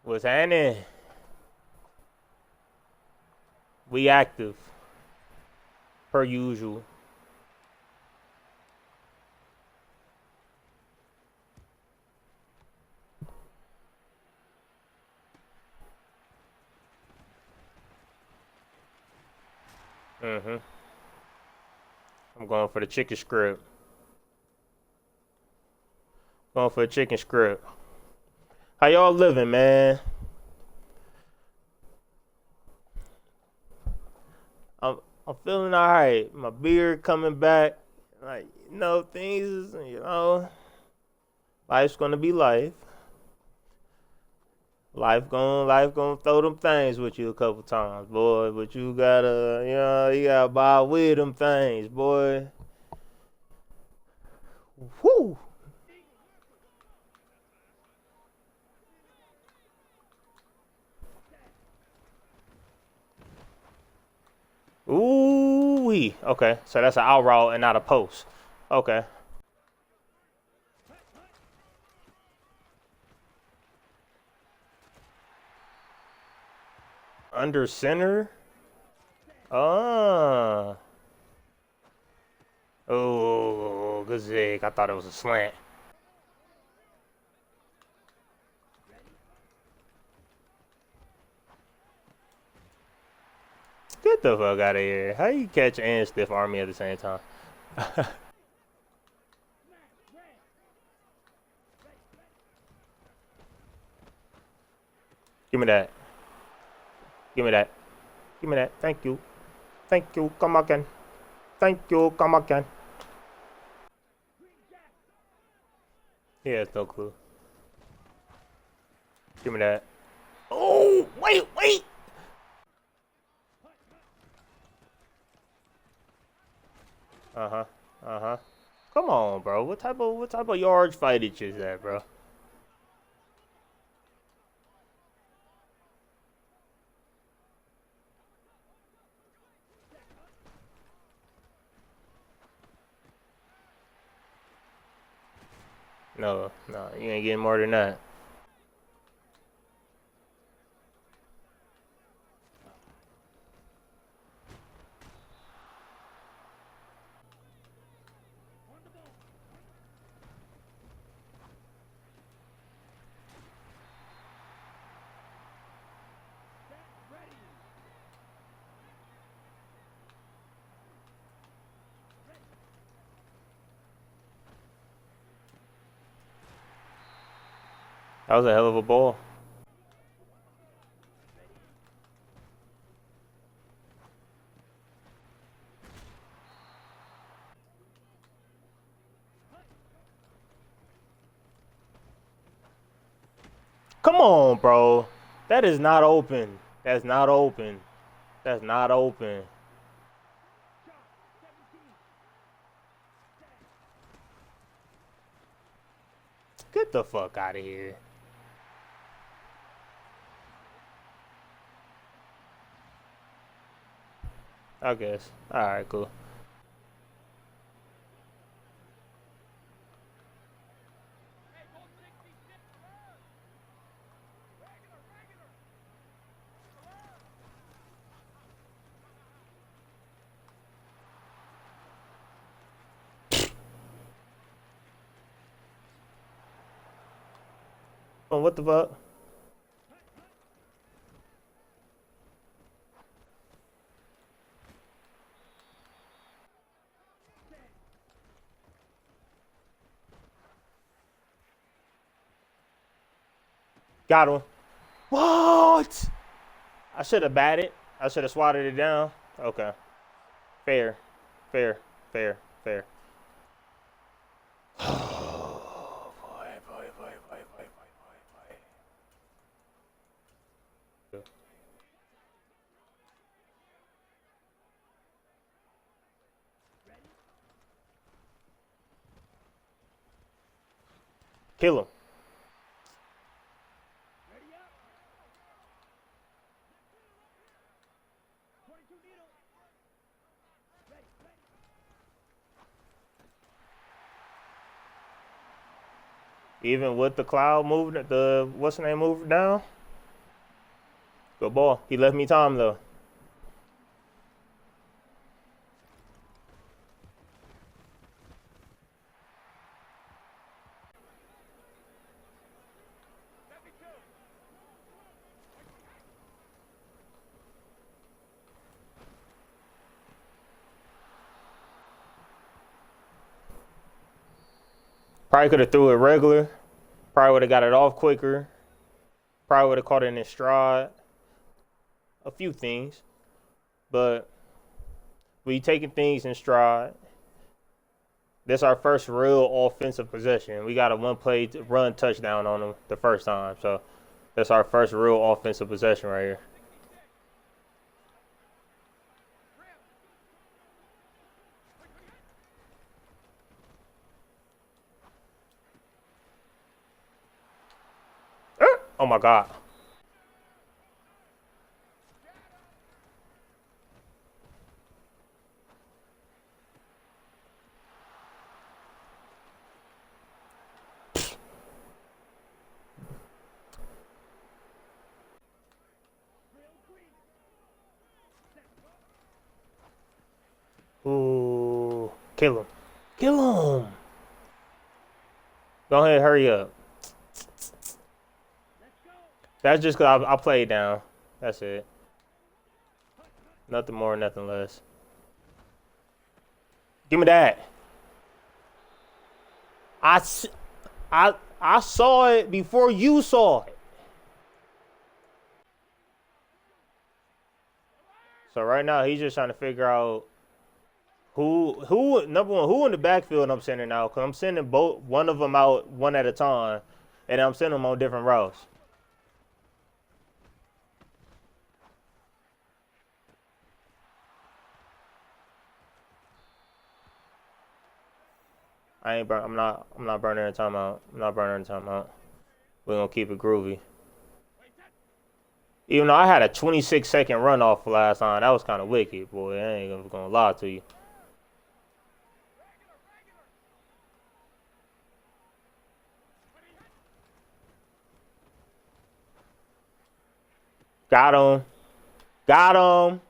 What's happening? We active, per usual. Mm-hmm. I'm going for the chicken script. Going for the chicken script. How y'all living, man? I'm I'm feeling alright. My beard coming back. Like, things, life's gonna be life. Life gonna throw them things with you a couple times, boy. But you gotta, you gotta buy with them things, boy. Whoo! Ooh wee. Okay, so that's an out route and not a post. Okay. Under center. Ah. Oh, good zig. I thought it was a slant. Get the fuck out of here. How you catch and stiff army at the same time? Give me that. Give me that. Give me that. Thank you. Thank you. Come again. Thank you. Come again. He has no clue. Give me that. Oh, wait, wait. Uh huh. Uh huh. Come on, bro. What type of yard fightage is that, bro? No, no, you ain't getting more than that. That was a hell of a ball. Come on, bro. That is not open. That's not open. That's not open. Get the fuck out of here. I guess. All right, cool. Oh, what the fuck? Got him. What? I should have batted. I should have swatted it down. Okay. Fair. Fair. Fair. Fair. Oh, boy, boy, boy, boy, boy, boy, boy. Kill him. Even with the cloud moving, the what's the name moving down? Good ball. He left me time though. Probably could have threw it regular. Probably would have got it off quicker. Probably would have caught it in stride. A few things. But we taking things in stride. This is our first real offensive possession. We got a one-play run touchdown on them the first time. So that's our first real offensive possession right here. Oh my God. Ooh. Kill him. Kill him. Go ahead, hurry up. That's just because I played down. That's it. Nothing more, nothing less. Give me that. I saw it before you saw it. So right now he's just trying to figure out who number one, who in the backfield I'm sending out, because I'm sending one of them out one at a time, and I'm sending them on different routes. I'm not burning the timeout. I'm not burning the timeout. We're gonna keep it groovy. Even though I had a 26-second runoff last time, that was kind of wicked, boy. I ain't gonna lie to you. Got him. Got him.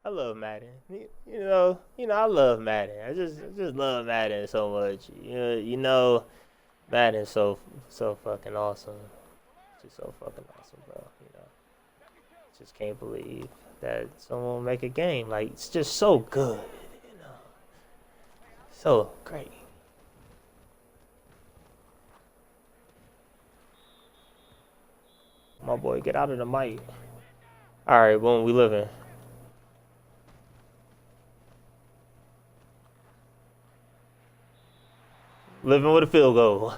I love Madden. I love Madden. I just love Madden so much. Madden's so fucking awesome. Just so fucking awesome, bro. Just can't believe that someone will make a game. Like, it's just so good, so great. My boy, get out of the mic. All right, boom, we living. Living with a field goal.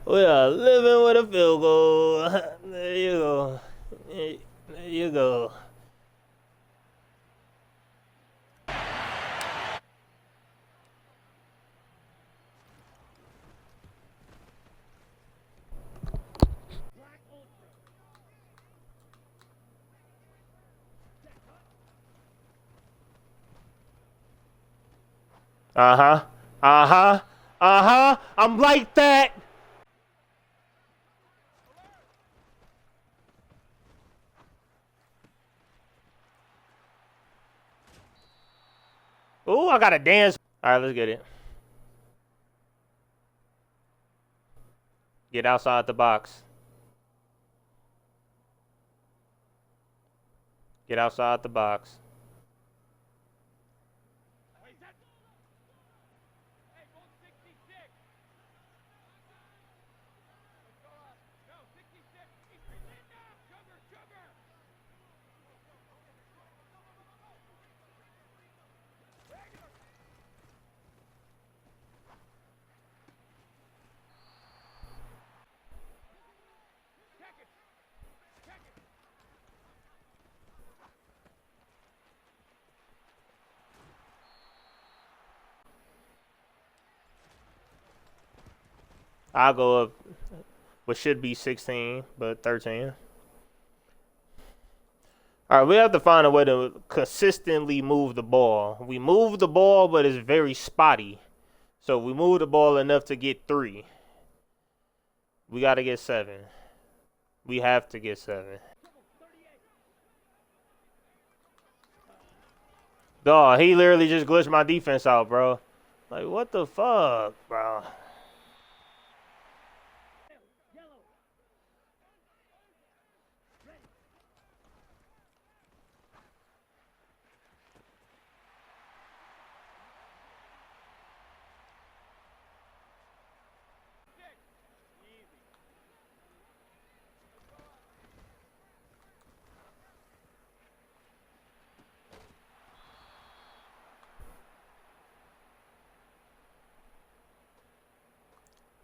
We are living with a field goal. There you go. There you go. Uh-huh. Uh-huh. Uh-huh. I'm like that. Ooh, I got to dance. All right, let's get it. Get outside the box. Get outside the box. I'll go up what should be 16, but 13. All right, we have to find a way to consistently move the ball. We move the ball, but it's very spotty. So we move the ball enough to get 3. We got to get 7. We have to get 7. Dawg, he literally just glitched my defense out, bro. Like, what the fuck, bro?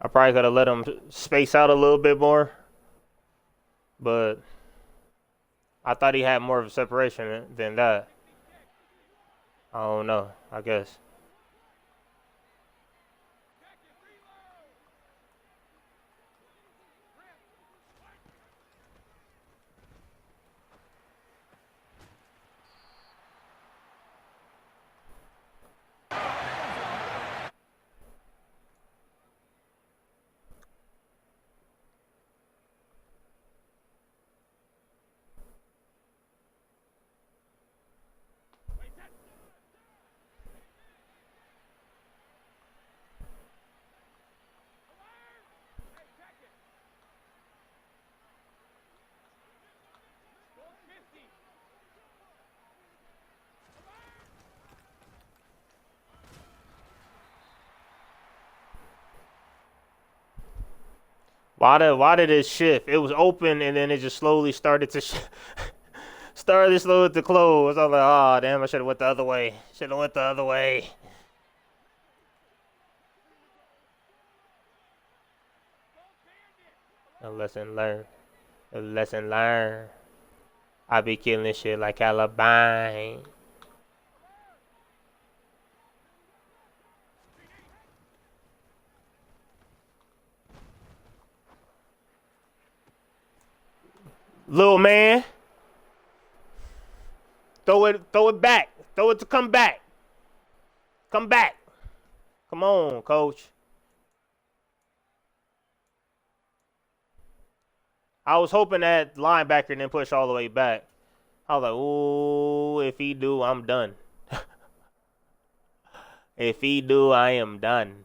I probably could have let him space out a little bit more, but I thought he had more of a separation than that. I don't know, I guess. Why did it shift? It was open and then it just slowly started to started slowly to close. I was like, oh damn, I should have went the other way. Should have went the other way. A lesson learned. A lesson learned. I be killing shit like Alabama. Little man. Throw it back. Throw it to come back. Come back. Come on, coach. I was hoping that linebacker didn't push all the way back. I was like, ooh, if he do, I'm done. If he do, I am done.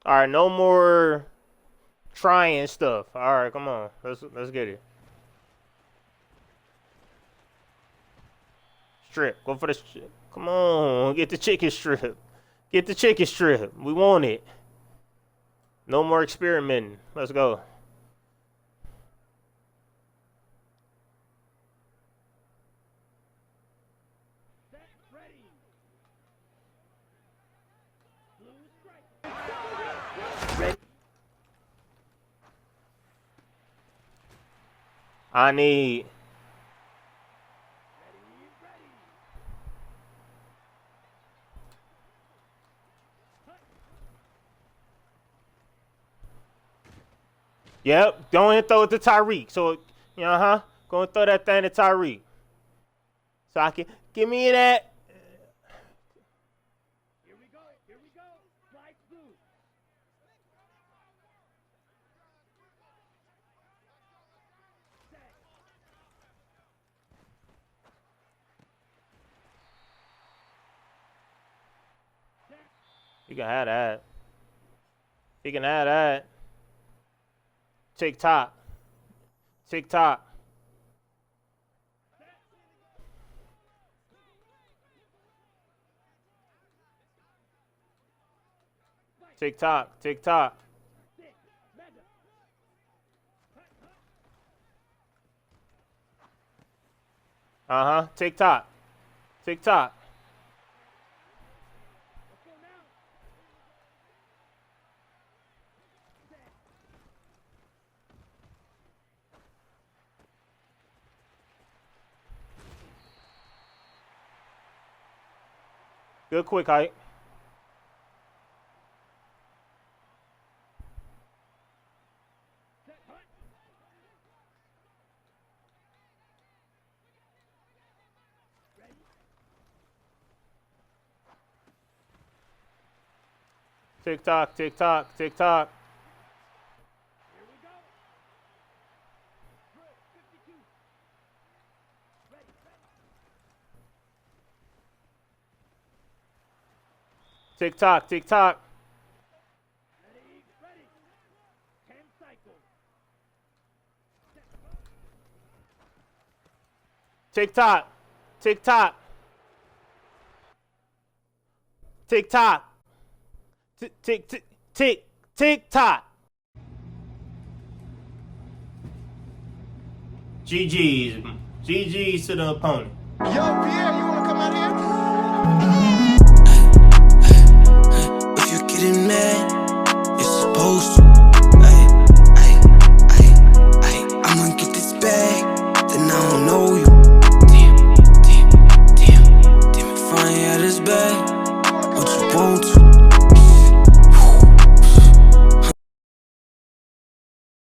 All right, no more trying stuff. All right, come on, let's get it. Strip, go for the strip. Come on, get the chicken strip. Get the chicken strip. We want it. No more experimenting. Let's go. I need. Yep, go and throw it to Tyreek. So, go and throw that thing to Tyreek. So I can give me that. Here we go. Strike blue. You can have that. You can have that. Tick tock. Tick tock. Tick tock. Tick tock. Tick tock. Tick tock. Good quick height. Tick tock, tick tock, tick tock. Tick tock, tick tock. Tick tock, tick tock. Tick tock. Tick, tick, tick, tick, tick tock. GG's. GG's to the opponent. Yo, Pierre, you wanna come out here? If you're getting mad, you're supposed to.